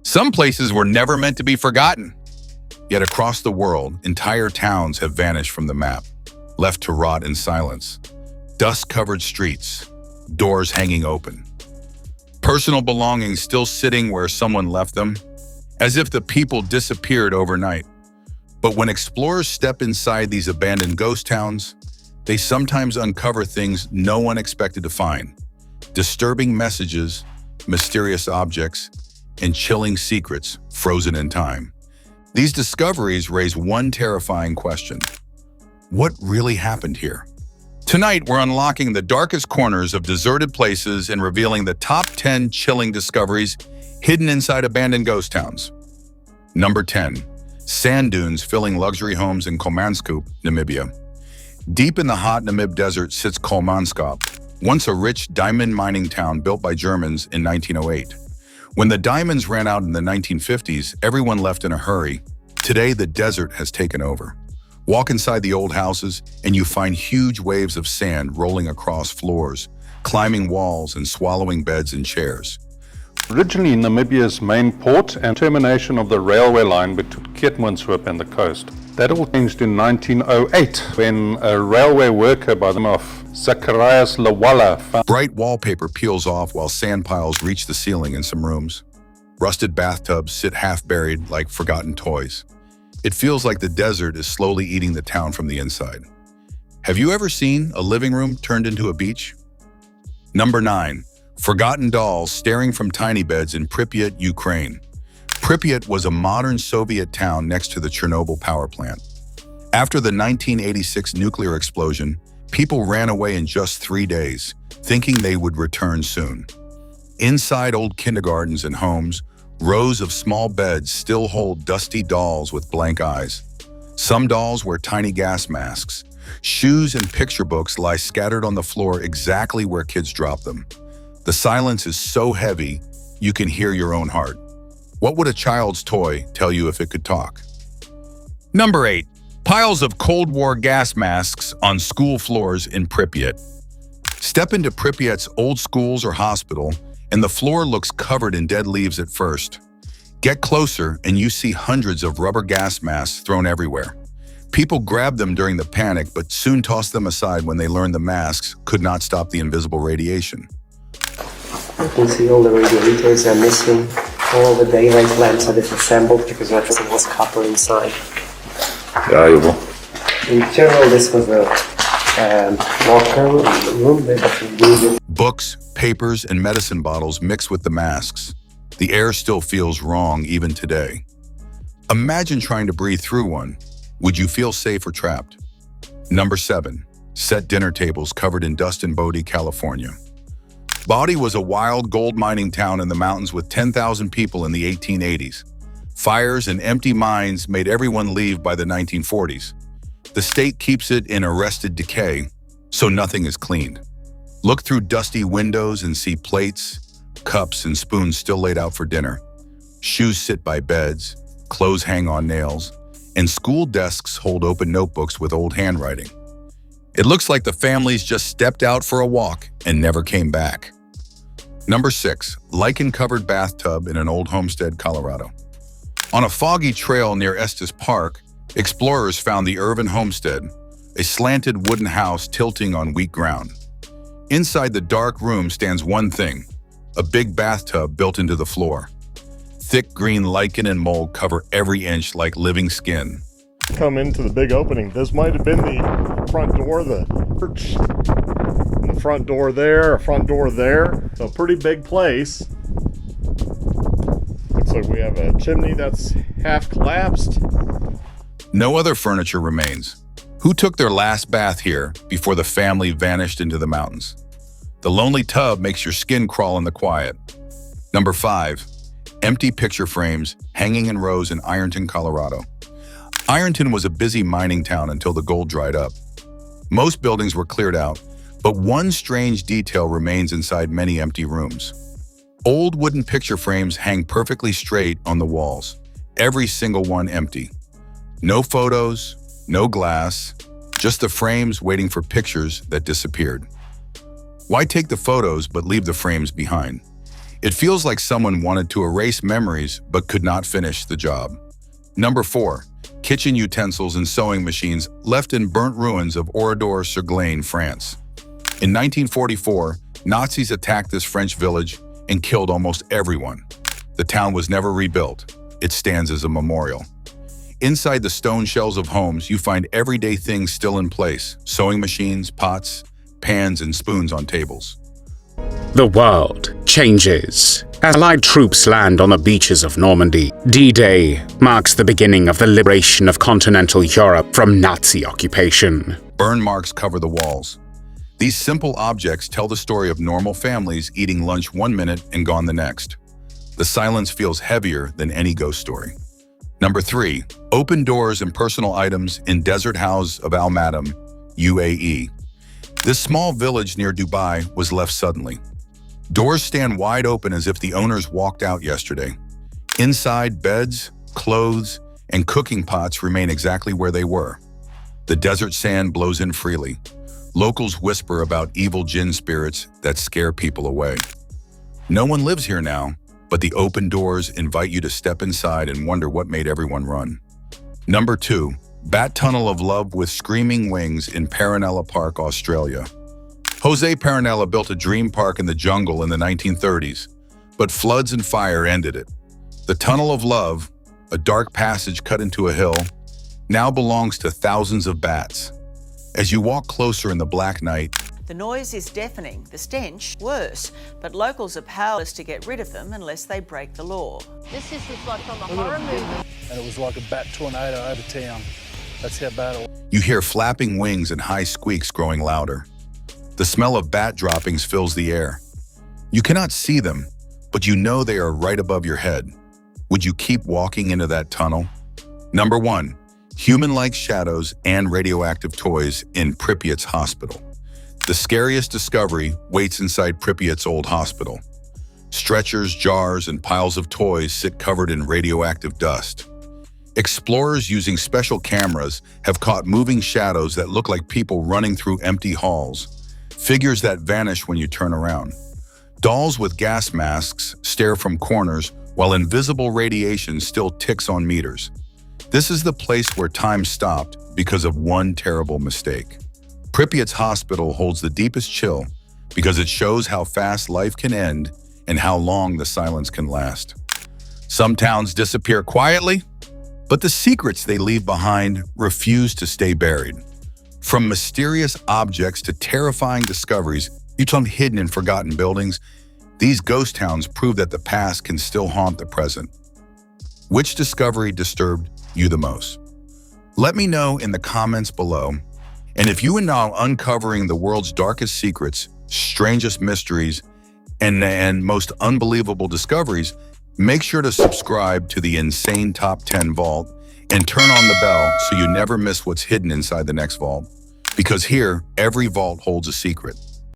Some places were never meant to be forgotten. Yet across the world, entire towns have vanished from the map, left to rot in silence. Dust-covered streets, doors hanging open. Personal belongings still sitting where someone left them, as if the people disappeared overnight. But when explorers step inside these abandoned ghost towns, they sometimes uncover things no one expected to find. Disturbing messages, mysterious objects, and chilling secrets frozen in time. These discoveries raise one terrifying question. What really happened here? Tonight, we're unlocking the darkest corners of deserted places and revealing the top 10 chilling discoveries hidden inside abandoned ghost towns. Number 10. Sand dunes filling luxury homes in Kolmanskop, Namibia. Deep in the hot Namib desert sits Kolmanskop, once a rich diamond mining town built by Germans in 1908. When the diamonds ran out in the 1950s, everyone left in a hurry. Today, the desert has taken over. Walk inside the old houses, and you find huge waves of sand rolling across floors, climbing walls and swallowing beds and chairs. Originally Namibia's main port and termination of the railway line between Keetmanshoop and the coast. That all changed in 1908 when a railway worker by the name of Zacharias Lawala found Bright wallpaper peels off while sand piles reach the ceiling in some rooms. Rusted bathtubs sit half-buried like forgotten toys. It feels like the desert is slowly eating the town from the inside. Have you ever seen a living room turned into a beach? Number 9. Forgotten dolls staring from tiny beds in Pripyat, Ukraine. Pripyat was a modern Soviet town next to the Chernobyl power plant. After the 1986 nuclear explosion, people ran away in just 3 days, thinking they would return soon. Inside old kindergartens and homes, rows of small beds still hold dusty dolls with blank eyes. Some dolls wear tiny gas masks. Shoes and picture books lie scattered on the floor exactly where kids dropped them. The silence is so heavy, you can hear your own heart. What would a child's toy tell you if it could talk? Number 8. Piles of Cold War gas masks on school floors in Pripyat. Step into Pripyat's old schools or hospital, and the floor looks covered in dead leaves at first. Get closer, and you see hundreds of rubber gas masks thrown everywhere. People grab them during the panic, but soon toss them aside when they learn the masks could not stop the invisible radiation. You can see all the radiators are missing, all the daylight lamps are disassembled because everything was copper inside. valuable. In general, this was a locker room that we needed. Books, papers, and medicine bottles mix with the masks. The air still feels wrong even today. Imagine trying to breathe through one. Would you feel safe or trapped? Number 7. Set dinner tables covered in dust in Bodie, California. Bodie was a wild gold mining town in the mountains with 10,000 people in the 1880s. Fires and empty mines made everyone leave by the 1940s. The state keeps it in arrested decay, so nothing is cleaned. Look through dusty windows and see plates, cups, and spoons still laid out for dinner. Shoes sit by beds, clothes hang on nails, and school desks hold open notebooks with old handwriting. It looks like the families just stepped out for a walk and never came back. Number 6. Lichen-covered bathtub in an old homestead, Colorado. On a foggy trail near Estes Park, explorers found the Irvin Homestead, a slanted wooden house tilting on weak ground. Inside the dark room stands one thing, a big bathtub built into the floor. Thick green lichen and mold cover every inch like living skin. Come into the big opening. This might have been the front door of the church. And the front door there, a front door there. So pretty big place. Looks like we have a chimney that's half collapsed. No other furniture remains. Who took their last bath here before the family vanished into the mountains? The lonely tub makes your skin crawl in the quiet. Number 5. Empty picture frames hanging in rows in Ironton, Colorado. Ironton was a busy mining town until the gold dried up. Most buildings were cleared out, but one strange detail remains inside many empty rooms. Old wooden picture frames hang perfectly straight on the walls, every single one empty. No photos, no glass, just the frames waiting for pictures that disappeared. Why take the photos but leave the frames behind? It feels like someone wanted to erase memories but could not finish the job. Number 4. Kitchen utensils and sewing machines left in burnt ruins of Oradour-sur-Glane, France. In 1944, Nazis attacked this French village and killed almost everyone. The town was never rebuilt. It stands as a memorial. Inside the stone shells of homes, you find everyday things still in place: sewing machines, pots, pans, and spoons on tables. The world changes. As Allied troops land on the beaches of Normandy, D-Day marks the beginning of the liberation of continental Europe from Nazi occupation. Burn marks cover the walls. These simple objects tell the story of normal families eating lunch one minute and gone the next. The silence feels heavier than any ghost story. Number 3. Open doors and personal items in Desert House of Al Madam, UAE. This small village near Dubai was left suddenly. Doors stand wide open as if the owners walked out yesterday. Inside, beds, clothes, and cooking pots remain exactly where they were. The desert sand blows in freely. Locals whisper about evil jinn spirits that scare people away. No one lives here now, but the open doors invite you to step inside and wonder what made everyone run. Number 2. Bat Tunnel of Love with Screaming Wings in Paronella Park, Australia. Jose Paronella built a dream park in the jungle in the 1930s, but floods and fire ended it. The Tunnel of Love, a dark passage cut into a hill, now belongs to thousands of bats. As you walk closer in the black night, the noise is deafening, the stench worse, but locals are powerless to get rid of them unless they break the law. This is like from a horror movie. And it was like a bat tornado over town. That's how bad it was. you hear flapping wings and high squeaks growing louder. The smell of bat droppings fills the air. You cannot see them, but you know they are right above your head. Would you keep walking into that tunnel? Number 1. Human-like shadows and radioactive toys in Pripyat's hospital. The scariest discovery waits inside Pripyat's old hospital. Stretchers, jars, and piles of toys sit covered in radioactive dust. Explorers using special cameras have caught moving shadows that look like people running through empty halls, figures that vanish when you turn around. Dolls with gas masks stare from corners while invisible radiation still ticks on meters. This is the place where time stopped because of one terrible mistake. Pripyat's hospital holds the deepest chill because it shows how fast life can end and how long the silence can last. Some towns disappear quietly, but the secrets they leave behind refuse to stay buried. From mysterious objects to terrifying discoveries, each one hidden in forgotten buildings, these ghost towns prove that the past can still haunt the present. Which discovery disturbed you the most? Let me know in the comments below. And if you are now uncovering the world's darkest secrets, strangest mysteries, and most unbelievable discoveries, make sure to subscribe to the Insane Top 10 Vault and turn on the bell so you never miss what's hidden inside the next vault. Because here, every vault holds a secret.